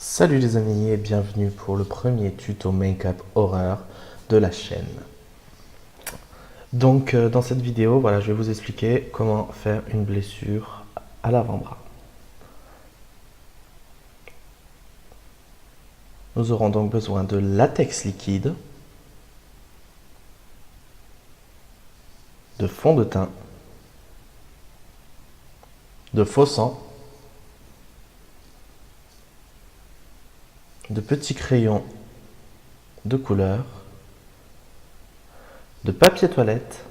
Salut les amis et bienvenue pour le premier tuto make-up horreur de la chaîne. Donc dans cette vidéo, voilà, je vais vous expliquer comment faire une blessure à l'avant-bras. Nous aurons donc besoin de latex liquide, de fond de teint, de faux sang, de petits crayons de couleur, de papier toilette,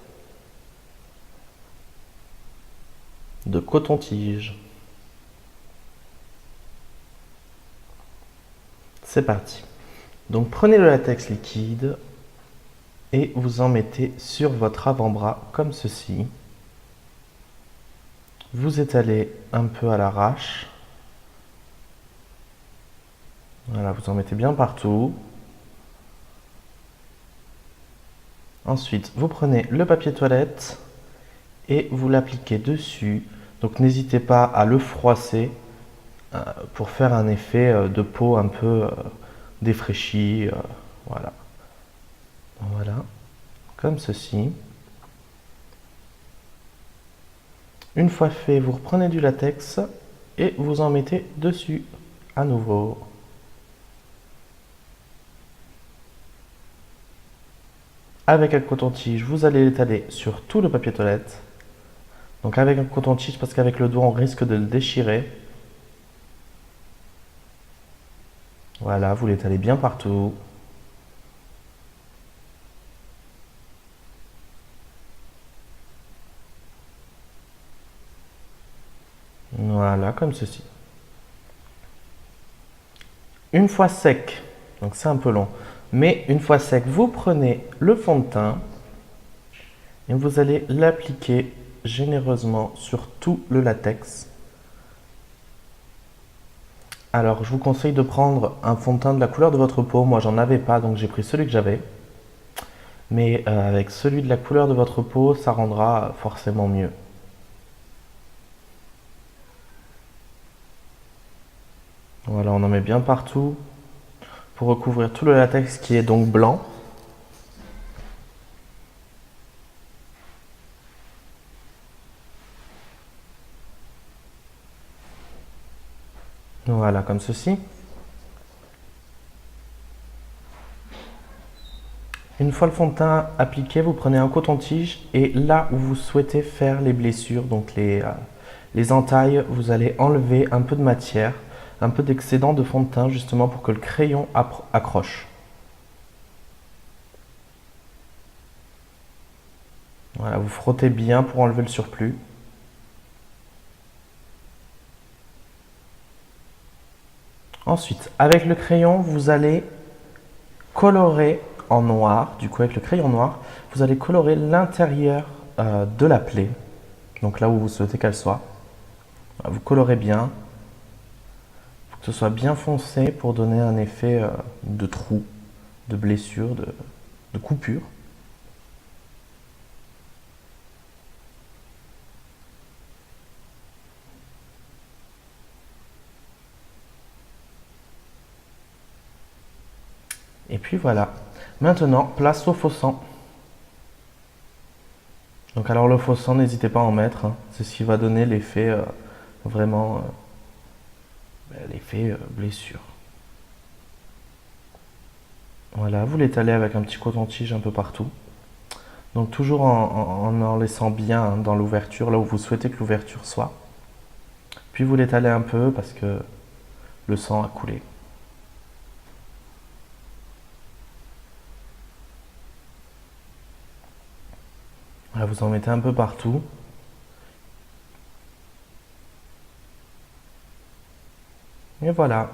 de coton-tige. C'est parti. Donc prenez le latex liquide et vous en mettez sur votre avant-bras comme ceci. Vous étalez un peu à l'arrache. Voilà, vous en mettez bien partout. Ensuite, vous prenez le papier toilette et vous l'appliquez dessus. Donc n'hésitez pas à le froisser pour faire un effet de peau un peu défraîchi. Voilà. Voilà, comme ceci. Une fois fait, vous reprenez du latex et vous en mettez dessus à nouveau. Avec un coton-tige, vous allez l'étaler sur tout le papier toilette. Donc avec un coton-tige, parce qu'avec le doigt, on risque de le déchirer. Voilà, vous l'étalez bien partout. Voilà, comme ceci. Une fois sec, donc c'est un peu long, mais une fois sec, vous prenez le fond de teint et vous allez l'appliquer généreusement sur tout le latex. Alors, je vous conseille de prendre un fond de teint de la couleur de votre peau. Moi, j'en avais pas, donc j'ai pris celui que j'avais. Mais avec celui de la couleur de votre peau, ça rendra forcément mieux. Voilà, on en met bien partout pour recouvrir tout le latex qui est donc blanc. Voilà, comme ceci. Une fois le fond de teint appliqué, vous prenez un coton-tige et là où vous souhaitez faire les blessures, donc les entailles, vous allez enlever un peu de matière, un peu d'excédent de fond de teint justement pour que le crayon accroche. Voilà, vous frottez bien pour enlever le surplus. Ensuite, avec le crayon, vous allez colorer en noir, du coup avec le crayon noir, vous allez colorer l'intérieur de la plaie, donc là où vous souhaitez qu'elle soit. Vous colorez bien, faut que ce soit bien foncé pour donner un effet de trou, de blessure, de coupure. Et puis voilà. Maintenant, place au faux sang. Donc alors le faux sang, n'hésitez pas à en mettre, hein. C'est ce qui va donner l'effet vraiment l'effet blessure. Voilà, vous l'étalez avec un petit coton-tige un peu partout. Donc toujours en laissant bien hein, dans l'ouverture, là où vous souhaitez que l'ouverture soit. Puis vous l'étalez un peu parce que le sang a coulé. Voilà, vous en mettez un peu partout. Et voilà.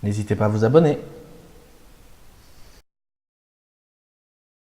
N'hésitez pas à vous abonner.